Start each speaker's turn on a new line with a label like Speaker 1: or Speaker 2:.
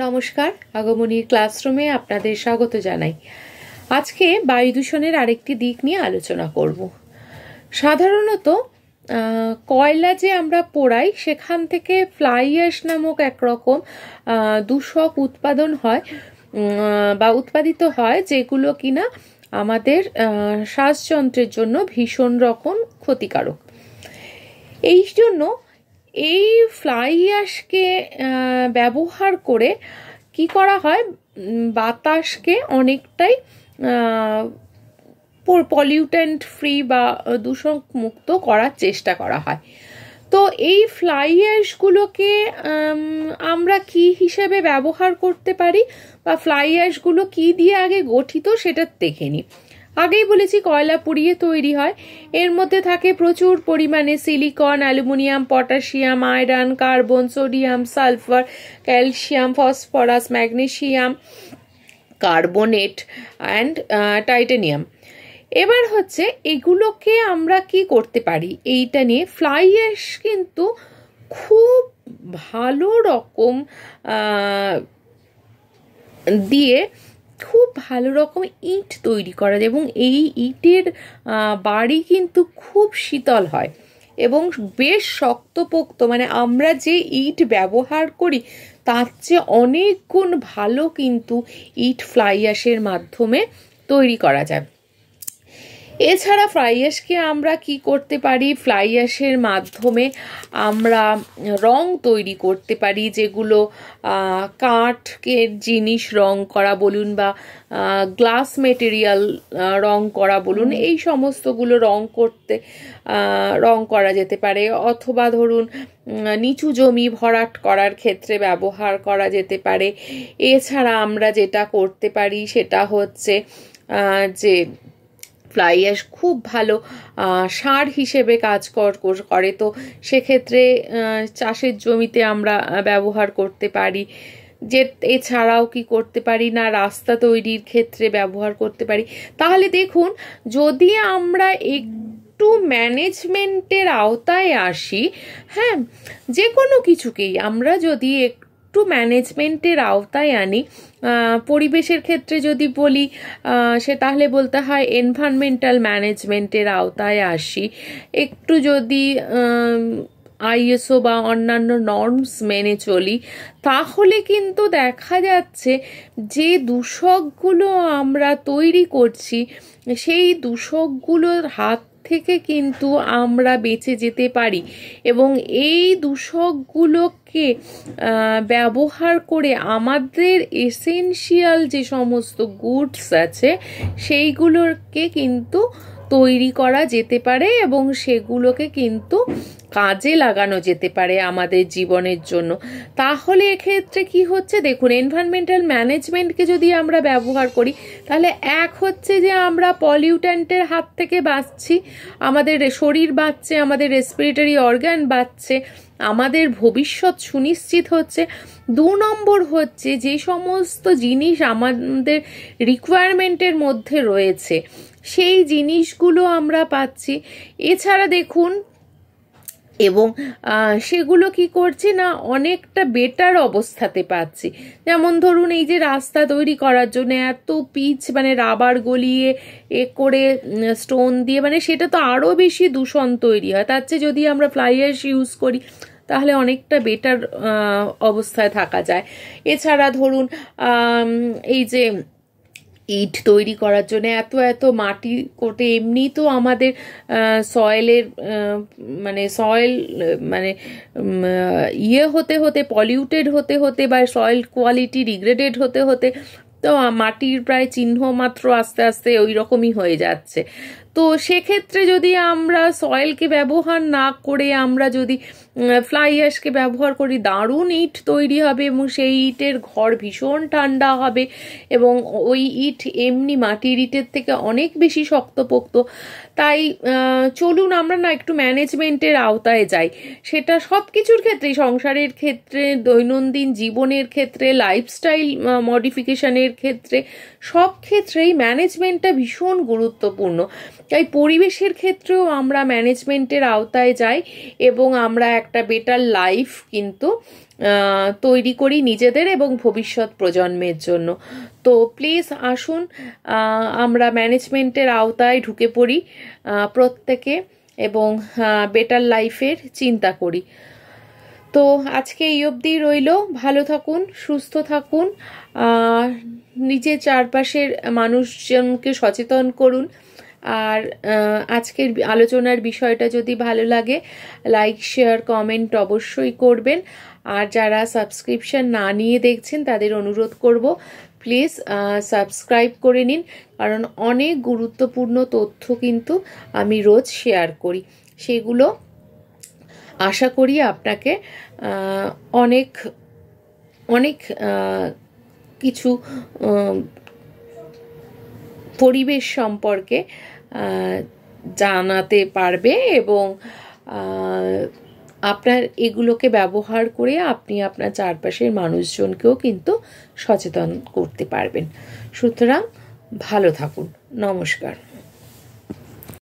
Speaker 1: নমস্কার, আগমনীর ক্লাসরুমে আপনাদের স্বাগত জানাই। আজকে বায়ু দূষণের আরেকটি দিক নিয়ে আলোচনা করব। সাধারণত কয়লা যে আমরা পোড়াই সেখান থেকে ফ্লাই অ্যাশ নামক একরকম দূষক উৎপাদন হয় বা উৎপাদিত হয়, যেগুলো কিনা আমাদের শ্বাসযন্ত্রের জন্য ভীষণ রকম ক্ষতিকারক। এই জন্য এই ফ্লাই অ্যাশকে ব্যবহার করে কি করা হয়, বাতাসকে অনেকটাই পলিউটেন্ট ফ্রি বা দূষণ মুক্ত করার চেষ্টা করা হয়। তো এই ফ্লাই অ্যাশগুলোকে আমরা কি হিসেবে ব্যবহার করতে পারি বা ফ্লাই অ্যাশগুলো কি দিয়ে আগে গঠিত সেটা দেখে নিই। আগেই বলেছি কয়লা পুড়িয়ে তৈরি হয়। এর মধ্যে থাকে প্রচুর পরিমাণে silicon, aluminium, potassium, iron, carbon, sodium, sulphur, calcium, phosphorus, magnesium, carbonate and titanium. এবার হচ্ছে এগুলোকে আমরা কি করতে পারি এইটা নিয়ে। ফ্লাই অ্যাশ কিন্তু খুব ভালো রকম দিয়ে খুব ভালো রকম ইট তৈরি করা যায় এবং এই ইটের বাড়ি কিন্তু খুব শীতল হয় এবং বেশ শক্তপোক্ত, মানে আমরা যে ইট ব্যবহার করি তার চেয়ে অনেক গুণ ভালো কিন্তু ইট ফ্লাই অ্যাশের মাধ্যমে তৈরি করা যায়। এছাড়া ফ্লাই অ্যাশকে আমরা কি করতে পারি, ফ্লাই অ্যাশের মাধ্যমে আমরা রং তৈরি করতে পারি, যেগুলো কাঠের জিনিস রং করা বলুন বা গ্লাস মেটেরিয়াল রং করা বলুন, এই সমস্তগুলো রং করা যেতে পারে। অথবা ধরুন নিচু জমি ভরাট করার ক্ষেত্রে ব্যবহার করা যেতে পারে। এছাড়া আমরা যেটা করতে পারি সেটা হচ্ছে যে ফ্লাই অ্যাশ খুব ভালো সার হিসেবে কাজ করে, তো সেক্ষেত্রে চাষের জমিতে আমরা ব্যবহার করতে পারি। যে এছাড়াও কি করতে পারি না, রাস্তা তৈরির ক্ষেত্রে ব্যবহার করতে পারি। তাহলে দেখুন, যদি আমরা একটু ম্যানেজমেন্টের আওতায় আসি, হ্যাঁ, যে কোনো কিছুকেই আমরা যদি একটু ম্যানেজমেন্টের আওতায় আনি, পরিবেশের ক্ষেত্রে যদি বলি সে তাহলে বলতে হয় এনভায়রনমেন্টাল ম্যানেজমেন্টের আওতায় আসি, একটু যদি আইএসও বা অন্যান্য নর্মস মেনে চলি, তাহলে কিন্তু দেখা যাচ্ছে যে দূষকগুলো আমরা তৈরি করছি সেই দূষকগুলোর হাত থেকে কিন্তু আমরা বেঁচে যেতে পারি এবং এই দূষকগুলোকে ব্যবহার করে আমাদের এসেনশিয়াল যে সমস্ত গুডস আছে সেইগুলোকে কিন্তু তৈরি করা যেতে পারে এবং সেগুলোকে কিন্তু কাজে লাগানো যেতে পারে আমাদের জীবনের জন্য। তাহলে এক্ষেত্রে কি হচ্ছে, দেখুন, এনভায়রনমেন্টাল ম্যানেজমেন্টকে যদি আমরা ব্যবহার করি তাহলে এক হচ্ছে যে আমরা পলিউট্যান্টের হাত থেকে বাঁচছি, আমাদের শরীর বাঁচছে, আমাদের রেসপিরেটরি অর্গান বাঁচছে, আমাদের ভবিষ্যৎ সুনিশ্চিত হচ্ছে। 2 নম্বর হচ্ছে যে সমস্ত জিনিস আমাদের রিকোয়ারমেন্টের মধ্যে রয়েছে সেই জিনিসগুলো আমরা পাচ্ছি। এছাড়া দেখুন, এবং সেগুলো কি করছি না, অনেকটা বেটার অবস্থাতে পাচ্ছি। যেমন ধরুন এই যে রাস্তা তৈরি করার জন্য এত পিচ, মানে রাবার গলিয়ে করে স্টোন দিয়ে, মানে সেটা তো আরও বেশি দূষণ তৈরি হয়। তার চেয়ে যদি আমরা ফ্লাই অ্যাশ ইউজ করি তাহলে অনেকটা বেটার অবস্থায় থাকা যায়। এছাড়া ধরুন এই যে ইট তৈরি করার জন্য এত মাটি কোটে, এমনি তো আমাদের সয়েলের সয়েল হতে পলিউটেড হতে বা সয়েল কোয়ালিটি ডিগ্রেডেড হতে তো মাটির প্রায় চিহ্ন মাত্র আস্তে আস্তে ওই রকমই হয়ে যাচ্ছে। তো সেক্ষেত্রে যদি আমরা সয়েলকে ব্যবহার না করে আমরা যদি ফ্লাই অ্যাশকে ব্যবহার করি, দারুণ ইট তৈরি হবে এবং সেই ইটের ঘর ভীষণ ঠান্ডা হবে এবং ওই ইট এমনি মাটির ইটের থেকে অনেক বেশি শক্তপোক্ত। তাই চলুন আমরা না একটু ম্যানেজমেন্টের আওতায় যাই। সেটা সব কিছুর ক্ষেত্রেই, সংসারের ক্ষেত্রে, দৈনন্দিন জীবনের ক্ষেত্রে, লাইফস্টাইল মডিফিকেশনের ক্ষেত্রে, সব ক্ষেত্রেই ম্যানেজমেন্টটা ভীষণ গুরুত্বপূর্ণ। তাই পরিবেশের ক্ষেত্রেও আমরা ম্যানেজমেন্টের আওতায় যাই এবং আমরা একটা বেটার লাইফ কিন্তু তৈরি করি নিজেদের এবং ভবিষ্যৎ প্রজন্মের জন্য। তো প্লিজ আসুন, আমরা ম্যানেজমেন্টের আওতায় ঢুকে পড়ি প্রত্যেকে, এবং বেটার লাইফের চিন্তা করি। তো আজকে এই অবধি রইল। ভালো থাকুন, সুস্থ থাকুন, নিজের চারপাশের মানুষজনকে সচেতন করুন। আর আজকের আলোচনার বিষয়টা যদি ভালো লাগে, লাইক, শেয়ার, কমেন্ট অবশ্যই করবেন। আর যারা সাবস্ক্রিপশন না নিয়ে দেখছেন তাদের অনুরোধ করব, প্লিজ সাবস্ক্রাইব করে নিন, কারণ অনেক গুরুত্বপূর্ণ তথ্য কিন্তু আমি রোজ শেয়ার করি। সেগুলো আশা করি আপনাকে অনেক অনেক কিছু পরিবেশ সম্পর্কে জানাতে পারবে, এবং আপনার এগুলোকে ব্যবহার করে আপনি আপনার চারপাশের মানুষজনকেও কিন্তু সচেতন করতে পারবেন। সুতরাং ভালো থাকুন। নমস্কার।